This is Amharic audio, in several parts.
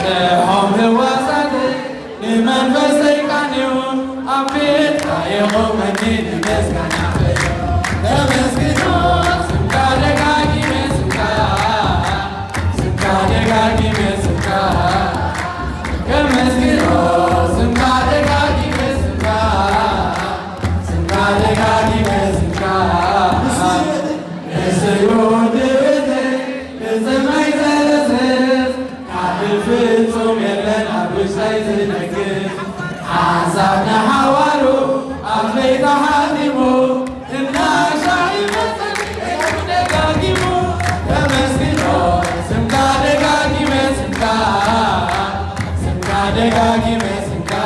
يقهم هواساتي لمنفسي كانيون أبيت يقوم الدين مسكن عبيون تمسكنون سمكا دقاقي مسمكا سمكا دقاقي مسمكا كمسكنون سمكا دقاقي مسمكا سمكا دقاقي مسمكا نسيون دبتي لسمي زلزل كعبل فيتم يلن أبوش سيزنكي حسابنا حوالو أخليت حاتمو إنا شعيبة دقاقيمو كمسكنو سمكا دقاقي مسمكا سمكا دقاقي مسمكا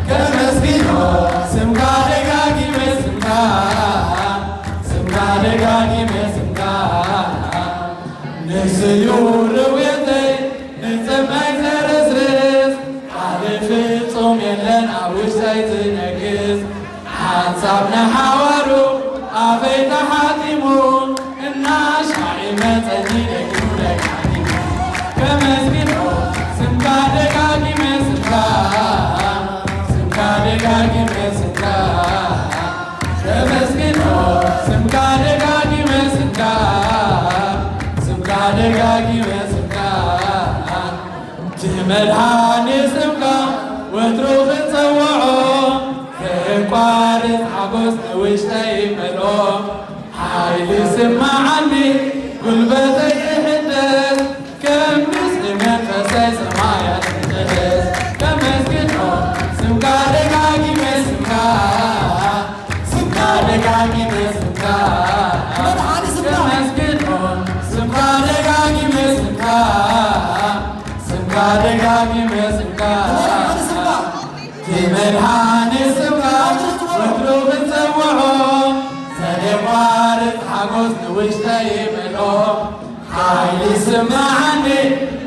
كمسكنو سمكا دقاقي مسمكا سمكا دقاقي مسمكا نسيور ويتي نسمعك زرزرز ፍጹም የለን አብሽ ሳይትነግስ ሓሳብና ሓዋሩ ኣፈይ ተሓቲሙ እና ሻዒ መፀኒ ደጊሙ ደጋጊሙ ከመስጊኖ ስምካ ደጋጊመ ስምካ ስምካ ደጋጊመ ስምካ ከመስጊኖ ስምካ ደጋጊመ ስምካ ስምካ ደጋጊመ ስምካ ትመድሃኒ ስምካ ወትሮ ክንፀውዖ ዘቋርፅ ሓጎስ ንውሽጠይ መልኦ ሓይሊ ስማዓኒ ጉልበተይ ይሕደስ ከም ምስሊ መንፈሰይ ሰማያት ይሕደስ ከመስግኖ ስምካ ደጋጊመ ስምካ ስምካ ደጋጊመ ስምካ ከመስግኖ ስምካ ደጋጊመ ስምካ ስምካ ደጋጊመ ስምካ ትመድሃኒ ስምካ ወትሮ ክንፀውዖ ዘየቋርፅ ሓጎስ ንውሽጠይ መልኦ ሓይሊ ስማዓኒ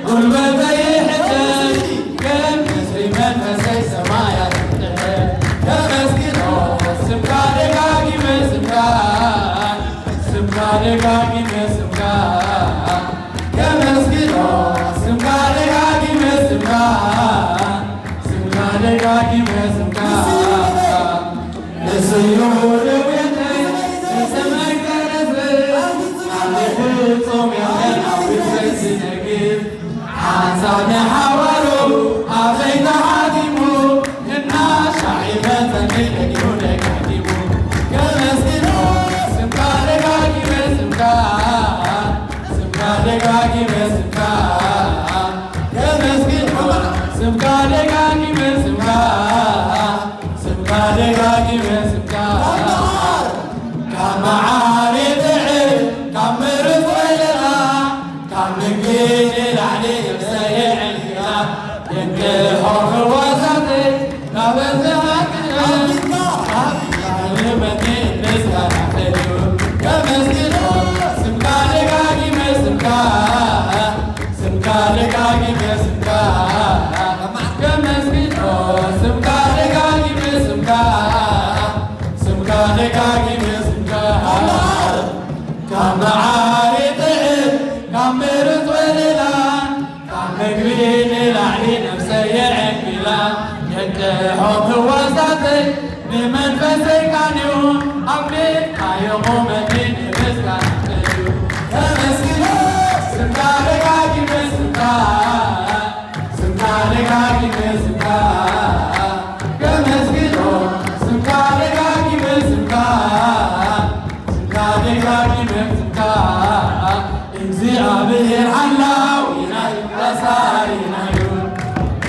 ጉልበተይ ይሕደስ ከም ምስሊ መንፈሰይ ሰማያት ይሕደስ ከመስግኖ ስምካ ደጋጊመ ስምካ ስምካ ደጋጊመ ስምካ ከመስግኖ ስምካ ደጋጊመ ስምካ ደጋጊመ ስምካ ንስዩር ቤተይ ንሰማይ ዘረዝር ኣነ ፍጹም የለን ኣብሽ ዘይትነግስ ሓሳብና ሓዋሩ ኣፈይ ተሓቲሙ እና ሻዒ መፀኒ ደጊሙ ደጋጊሙ ከመስግኖ ስምካ ደጋጊመ ስምካ ስምካ ደጋጊመ ስምካ ከመስግኖ ስምካ ደጋጊመ ስምካ ስምካ ደጋጊመ ስምካ ካብ መዓር ይጥዕም ካብ ምርፅ ወይለላ ካብ ምግቢ ንላዕሊ ነብሰይ ዕንግላ የንቅሖም ህዋሳተይ ካብ እንተሃቅም ካብ ልበኒ ምስጋና ፈልዩ ከመስግኖ ስምካ ደጋጊመ ስምካ ስምካ ደጋጊመ ስምካ ከመስግኖ ስምካ ደጋጊመ ስምካ ስምካ ደጋጊመ ስምካ ካብ መዓር ይጥዕም ካብ ምርፅ ወለላ ካብ ምግቢ ንላዕሊ ነብሰይ የዕንግላ የንቅሖም ህዋሳተይ ንመንፈሰይ ቃንዩ ኣብቤት ኣየቆመኒ ንምስጋና ፈልዩ ከመስግኖ ስምካ ደጋጊመ ስምካ ስምካ ደጋጊመ ስምካ ከመስግኖ ስምካ ደጋጊመ ስምካ ስምካ ደጋጊመ ስምካ እግዚአብሔር ሓላዊና እዩ በሳሪና እዩ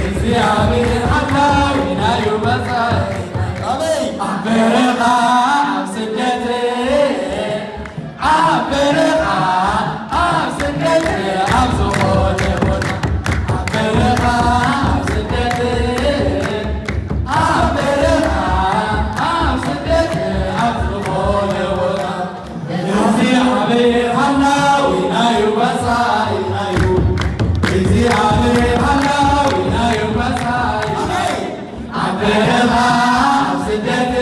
እግዚአብሔር ሓላዊና እዩ በሳሪና ኣብ በረኻ ኣብ ስደት ኣብ በረኻ ኣብ ስደት ኣብ ዝኾነ ቦታ ኣብ በረኻ ኣብ ስደት ኣብ በረኻ ኣብ ስደት ኣብ ዝኾነ ቦታ እግዚአብሔር ሓላዊና እዩ በሳሪና እዩ እግዚአብሔር ሓላዊና እዩ በሳሪና ኣብ በረኻ ኣብ ስደት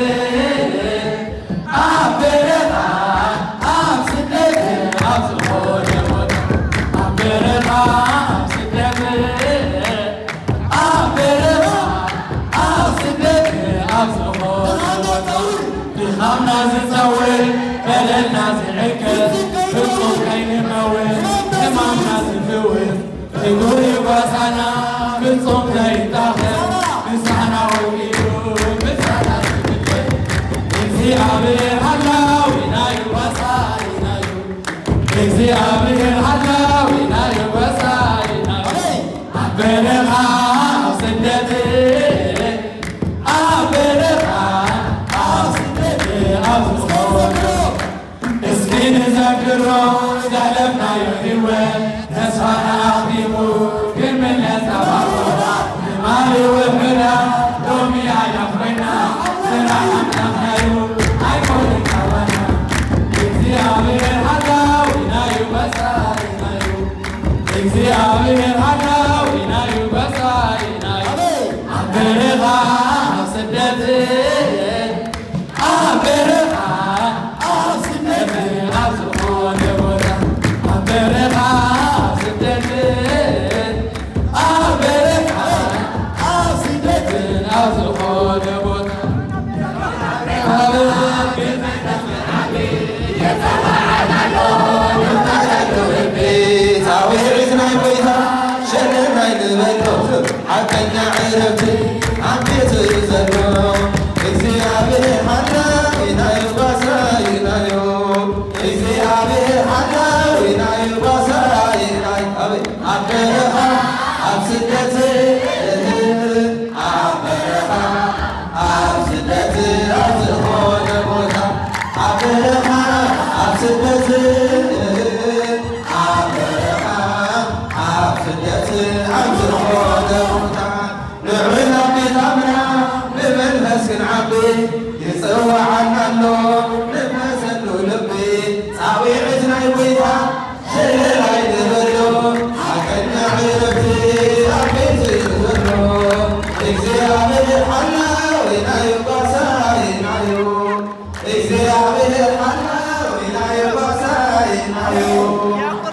የመውን የማምናት ፍውት እጉር ይጓሳና ፍጹም ዘይታኸር ምስጋና ወጊዱ ምስጋና ትግል እግዚአብሔር ሃላዊና ይጓሳይናዩ እግዚአብሔር ሃላዊና ይጓሳይናዩ አበረኻ ኣብ ስደት አበረኻ ኣብ ስደት ኣብ ዝኾነ እስኪ ንዘክሮ ዘለፍናዮ ህይወት ተስፋና ኣኽቲሙ ግን ምነት ተባብሮ ንማሪ ውሕዳ ሎሚ ኣያፍረና ስራሕ ኣምላኽናዩ ኣይኮንን ካባና እግዚአብሔር ሃላዊና ይጓሳይናዩ እግዚአብሔር ሃላዊና ይጓሳይናዩ አበረኻ ኣብ ስደት አበረኻ ኣብ ስደት ኣብ ዝኾነ ቦታ አበረኻ ኣብ ስደት አበረኻ ኣብ ስደት ኣብ ዝኾነ ቦታ ታዊዕትናይ ጎይታ ሸለናይ ንበሎ ሓቀኛ ዕረፍቲ ኣብ ቤት ዘሎ እግዚአብሔር ሃላዊናዩ ጓሳይናዮ እግዚአብሔር ሃላዊናዩ ጓሳይናይ ኣብ በረኻ ኣብ ስደት ኣብ በረኻ ኣብ ስደት ኣብ ዝኾነ ቦታ ኣብ በረኻ ኣብ ስደት ኣብ በረኻ ኣብ ስደት ኣብ ዝኾነ ቦታ ንዕና ቤታምና ብመንፈስ ክንዓቢ ይፅዋዓና ኣሎ ንመሰሉ ልቢ ፃዊዕት ናይ ጎይታ ሸለላይ ንበሎ ሓቀኛ ዕረፍቲ ኣብ ቤት ዘሎ እግዚአብሔር ሃላዊናዩ ጓሳይናዩ እግዚአብሔር ሃላዊናዩ ጓሳይናዩ